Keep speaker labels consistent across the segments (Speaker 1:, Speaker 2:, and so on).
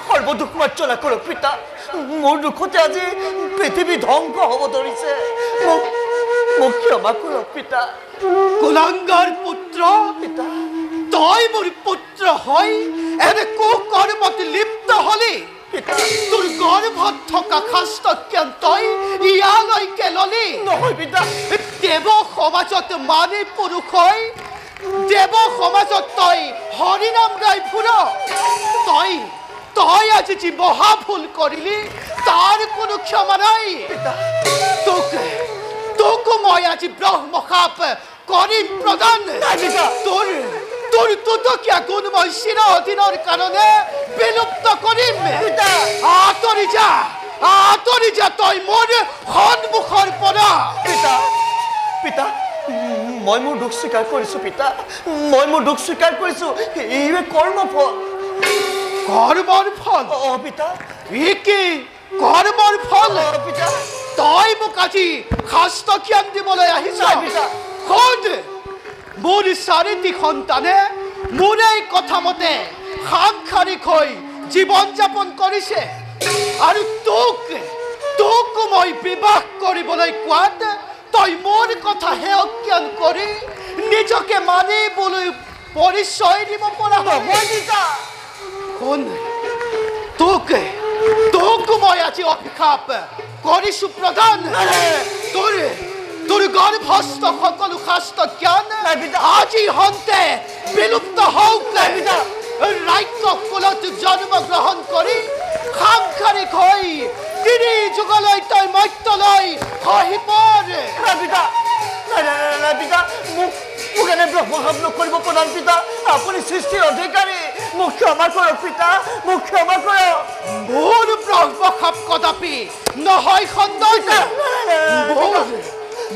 Speaker 1: সৰ্বদুখ মাৰ্জনা কৰক পিতা মোৰ দুখতে আজি পৃথিৱী ধ্বংস হ'ব ধৰিছে মোক ক্ষমা কৰক পিতা
Speaker 2: কুলাঙ্গাৰ পুত্ৰ
Speaker 1: পিতা
Speaker 2: তই মোৰ পুত্ৰ হয় এনে কুকৰ্মত লিপ্ত হলি তোৰ গৰ্ভত থকা খাস্তজ্ঞান তই ইয়ালৈকে ললি
Speaker 1: নহয় পিতা
Speaker 2: দেৱ সমাজত মানে পুৰুষ হয় দেৱ সমাজত তই হৰিনাম গাই ফুৰ তই আজি যি মহা ভুল কৰিলি তাৰ কোনো ক্ষমা নাই তোক মই আজি ব্ৰহ্মশাপ কৰিম প্ৰদান তোৰ তুতকীয়া গুণ মই চিৰ অধীনৰ কাৰণে বিলুপ্ত কৰিম আঁতৰি যা তই মোৰ সন্মুখৰ পৰা
Speaker 1: পিতা মই মোৰ দুখ স্বীকাৰ কৰিছো পিতা মই মোৰ দুখ স্বীকাৰ কৰিছো এইয়ে কৰ্মফল পিতা
Speaker 2: কি কৰ্মৰ ফল
Speaker 1: পিতা
Speaker 2: তই মোক আজি শাস্ত জ্ঞান দিবলৈ আহিছ
Speaker 1: পিতা
Speaker 2: মোৰ চাৰিটি সন্তানে মোৰ এই কথা মতে সাংসাৰিক হৈ জীৱন যাপন কৰিছে আৰু তোক মই বিবাহ কৰিবলৈ কোৱাত তই মোৰ কথা হেয়জ্ঞান কৰি নিজকে মানিবলৈ পৰিচয় দিব পৰা শুন তোক মই আজি অভিশাপ কৰিছো প্ৰদান তোৰ গৰ্ভস্থ সকলো শাস্ত জ্ঞান আজি হন্তে বিলুপ্ত হওক ৰাক্ষস কুলত জন্ম গ্ৰহণ কৰি সাংসাৰিক হৈ তিনি যুগলৈ তই মৰ্ত্যলৈ খহি পৰ
Speaker 1: পিতা মোক এনে ব্ৰহ্মশাপ নকৰিব প্ৰধান পিতা আপুনি সৃষ্টিৰ অধিকাৰী মোক ক্ষমা কৰক পিতা মোক ক্ষমা কৰক
Speaker 2: মোৰ ব্ৰহ্মশাপ কদাপি নহয় সন্দেহ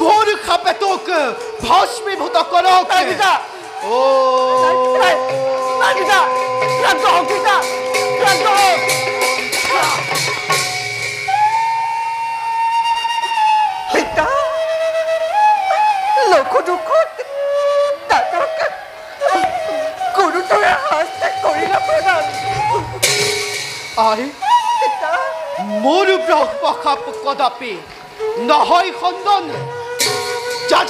Speaker 2: মোৰ খাপে তোক ভস্মীভূত কৰক
Speaker 1: পিতা লক্ষ দুখত তাতক গুৰুতৰে শাস্তি কৰিলা প্ৰধান
Speaker 2: মোৰ ব্ৰহ্মশাপ কদাপি নহয় খণ্ডন যা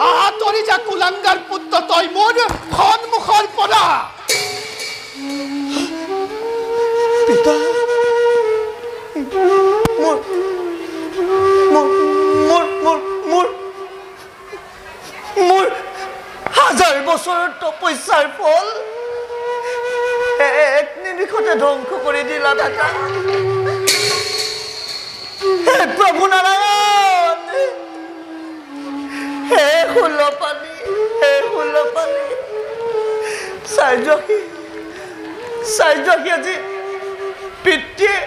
Speaker 2: আঁতৰি যা কুলাঙ্গাৰ পুত্ৰ তই মোৰ সন্মুখৰ পৰা
Speaker 1: পিতা মোৰ হাজাৰ বছৰৰ তপস্যাৰ ফল এক নিমিষতে ধ্বংস কৰি দিলা দাদা হে প্ৰভু নাৰায়ণ হে ষোল্লপানী চাৰ্যসী আজি পিতৃয়ে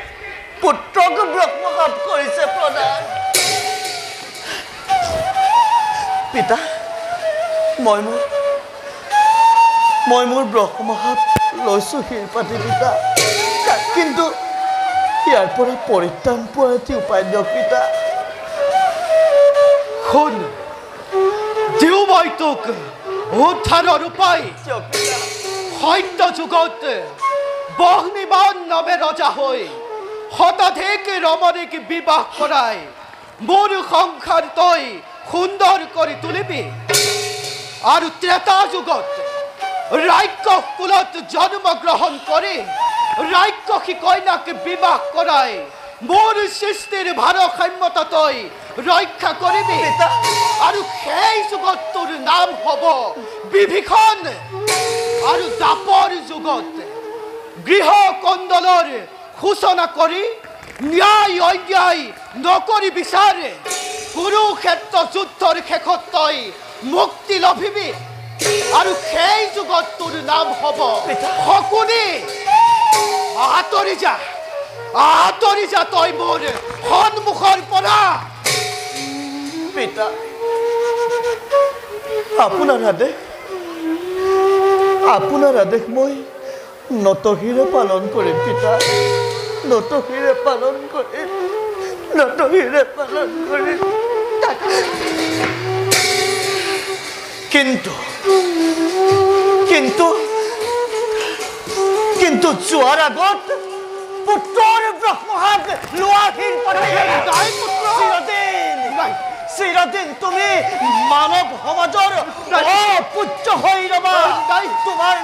Speaker 1: পুত্ৰক ব্ৰহ্মশাপ কৰিছে প্ৰধান পিতা মই মোৰ ব্ৰহ্মশাপ লৈছো শিৰপাতি পিতা কিন্তু ইয়াৰ পৰা পৰিত্ৰাণ পোৱাৰ এটি উপায় দিয়ক পিতা
Speaker 2: শুন দিও মই তোক উদ্ধাৰৰ উপায় সত্য যুগত বহ্নিমান নামে ৰজা হৈ শতাধিক ৰমণীক বিবাহ কৰাই মোৰ সংসাৰ তই সুন্দৰ কৰি তুলিবি আৰু ত্ৰেতা যুগত ৰাক্ষস কুলত জন্ম গ্ৰহণ কৰি ৰাক্ষসী কন্যাক বিবাহ কৰাই মোৰ সৃষ্টিৰ ভাৰসাম্যতা তই ৰক্ষা কৰিবি আৰু সেই যুগত তোৰ নাম হ'ব বিভীষণ আৰু দাপৰ যুগত গৃহ কন্দলৰ সূচনা কৰি ন্যায় অন্যায় নকৰি বিচাৰে কুৰুক্ষেত্ৰ যুদ্ধৰ শেষত তই মুক্তি লভিবি আৰু সেই যুগত তোৰ নাম হ'ব শকুনি আঁতৰি যা তই মোৰ সন্মুখৰ পৰা
Speaker 1: পিতা আপোনাৰ আদেশ মই নতশিৰে পালন কৰিম পিতা নতশিৰে পালন কৰিম কিন্তু কিন্তু যোৱাৰ আগত পুত্ৰৰ ব্ৰহ্মহাত লোৱাহীন চিৰদিন তুমি মানৱ সমাজৰ অপূজ্য হৈ ৰবা। তোমাৰ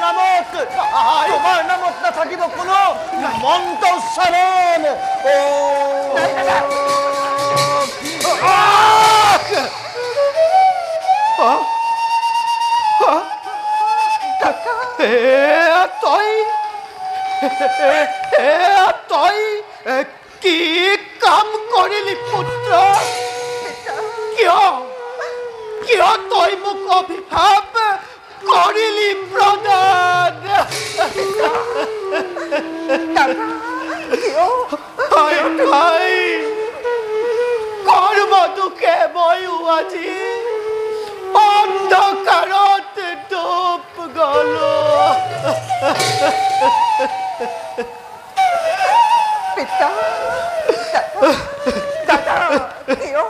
Speaker 1: নামত নাথাকিব কোনো মন্ত্ৰ উচ্চাৰণ।
Speaker 2: তই কি কাম কৰিলি পুত্ৰ? কিয় তই মোক অভিশাপ কৰিলি প্ৰদান? কৰ্ম দুখে ময়ো আজি অন্ধকাৰত ডুব গলো।
Speaker 3: পিতা দাদা কিয়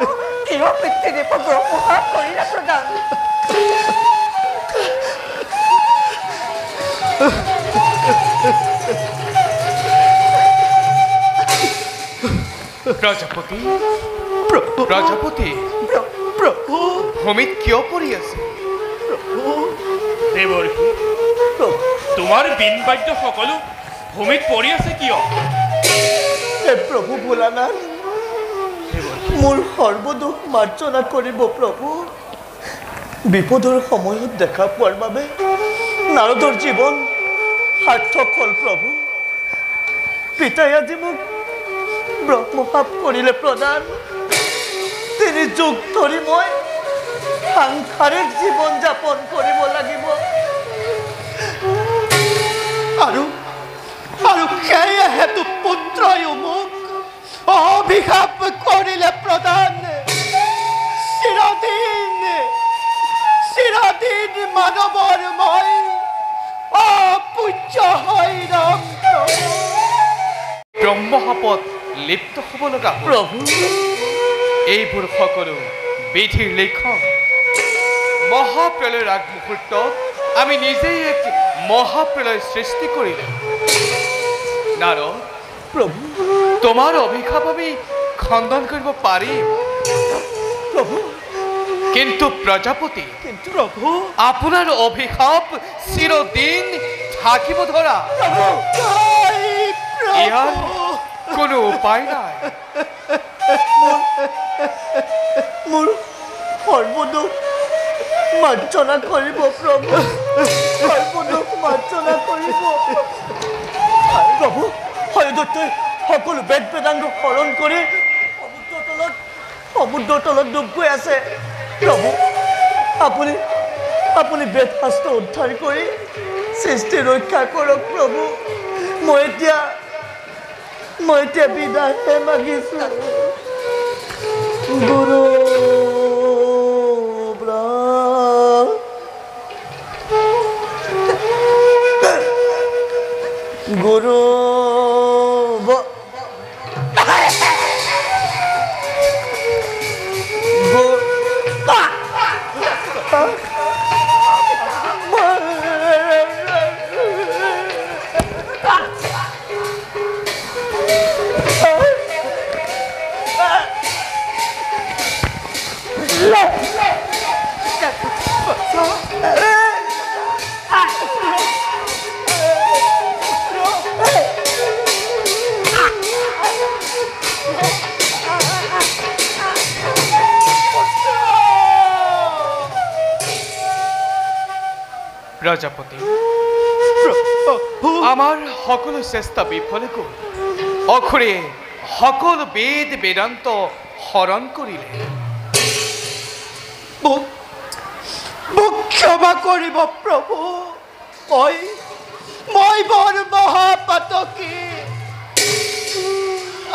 Speaker 3: পিতৃদেৱক ব্ৰহ্মহাত কৰিলা প্ৰদান?
Speaker 4: প্ৰজাপতি প্ৰজাপতি
Speaker 2: প্ৰভু
Speaker 4: ভূমিত কিয় পৰি আছে?
Speaker 5: দেৱৰ্ষি, তোমাৰ বিন বাদ্য সকলো ভূমিত পৰি আছে কিয়?
Speaker 1: হে প্ৰভু ভোলানাথ, মোৰ সৰ্বদোষ মাৰ্জনা কৰিব প্ৰভু। বিপদৰ সময়ত দেখা পোৱাৰ বাবে নাৰদৰ জীৱন সাৰ্থক হ'ল প্ৰভু। পিতাই আজি মোক ব্ৰহ্মপাপ কৰিলে প্ৰদান। 3 যুগ ধৰি মই সাংসাৰিক জীৱন যাপন কৰিব লাগিব।
Speaker 2: আৰু সেয়েহেতু পুত্ৰয়ো মোক অভিশাপ কৰিলে প্ৰদান। চিৰদিন মানৱৰ মই অপূজ্য হৈ ৰম।
Speaker 4: ব্ৰহ্মশাপত লিপ্ত হ'ব লগা হ'ল।
Speaker 1: প্ৰভু
Speaker 4: এইবোৰ সকলো বিধিৰ লিখন। মহাপ্ৰলয়ৰ আগমুহূৰ্তত আমি নিজেই এক মহাপ্ৰলয় সৃষ্টি কৰিলোঁ। নাৰদ,
Speaker 1: প্ৰভু
Speaker 4: তোমাৰ অভিশাপ আমি খণ্ডন কৰিব পাৰিম,
Speaker 1: প্ৰভু
Speaker 4: কিন্তু প্ৰজাপতি
Speaker 1: কিন্তু প্ৰভু
Speaker 4: আপোনাৰ অভিশাপ চিৰদিন থাকিব ধৰা। ইয়াৰ কোনো উপায় নাই।
Speaker 1: মোৰ সৰ্বদোষ মাৰ্জনা কৰিব প্ৰভু, সৰ্বদোষ মাৰ্জনা কৰিব। প্ৰভু হয়দত্তই সকলো বেদ বেদাংগ হৰণ কৰি সমুদ্ৰৰ তলত ডুব গৈ আছে। প্ৰভু আপুনি বেদ শাস্ত্ৰ উদ্ধাৰ কৰি সৃষ্টি ৰক্ষা কৰক প্ৰভু। মই এতিয়া বিদায়হে মাগিছো। গুৰু গুৰু
Speaker 4: প্ৰজাপতি, আমাৰ সকলো চেষ্টা বিফলে গ'ল। অসুৰে সকলো বেদ বেদান্ত হৰণ কৰিলে।
Speaker 2: মোক ক্ষমা কৰিব প্ৰভু। মই বৰ মহাপাতকী।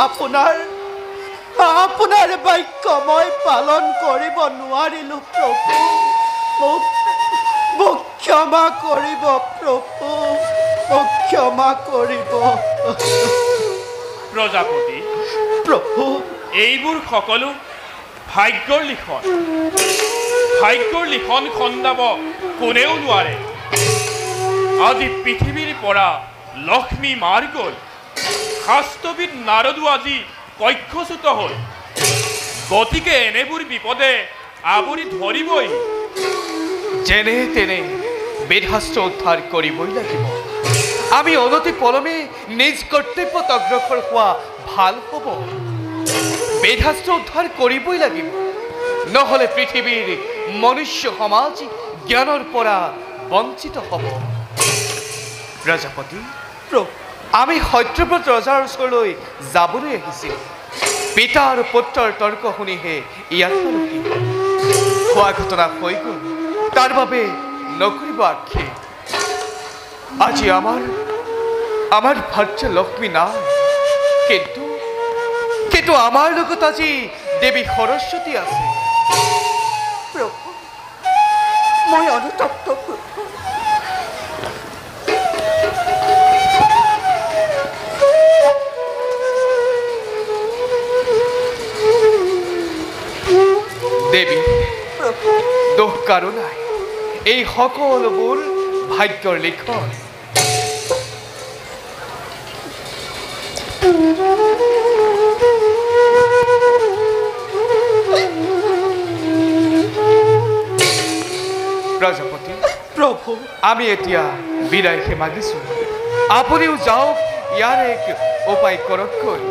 Speaker 2: আপোনাৰ বাক্য মই পালন কৰিব নোৱাৰিলোঁ প্ৰভু। মোক ক্ষমা কৰিব প্ৰভু, মোক ক্ষমা কৰিব।
Speaker 5: প্ৰজাপতি,
Speaker 2: প্ৰভু
Speaker 5: এইবোৰ সকলো ভাগ্যৰ লিখন। ভাগ্যৰ লিখন খণ্ডাব কোনেও নোৱাৰে। আজি পৃথিৱীৰ পৰা লক্ষ্মী মাৰ গ'ল শাস্ত্ৰবিদ নাৰদো আজি কক্ষচ্যুত হ'ল গতিকে এনেবোৰ বিপদে আৱৰি ধৰিবই
Speaker 4: যেনে তেনে বেদশাস্ত্ৰ উদ্ধাৰ কৰিবই লাগিব আমি অনতি পলমে নিজ কৰ্তব্যত অগ্ৰসৰ হোৱা ভাল হ'ব বেদশাস্ত্ৰ উদ্ধাৰ কৰিবই লাগিব নহ'লে পৃথিৱীৰ মনুষ্য সমাজ জ্ঞানৰ পৰা বঞ্চিত হ'ব প্ৰজাপতি আমি সত্যব্ৰত ৰজাৰ ওচৰলৈ যাবলৈ আহিছিল পিতা আৰু পুত্ৰৰ তৰ্ক শুনিহে ইয়াত পালোহি হোৱা ঘটনা হৈ গ'ল তাৰ বাবে নকৰিব আক্ষেপ আজি আমাৰ ভাৰ্য লক্ষ্মী নাই কিন্তু আমাৰ লগত আজি দেৱী সৰস্বতী আছে
Speaker 3: প্ৰভু মই অনুতপ্ত প্ৰভু
Speaker 4: দেৱী দোষ কাৰো নাই এই সকলোবোৰ ভাগ্যৰ লিখন প্ৰজাপতি
Speaker 2: প্ৰভু
Speaker 4: আমি এতিয়া বিদায়হে মাগিছো আপুনিও যাওক ইয়াৰ এক উপায় কৰককৈ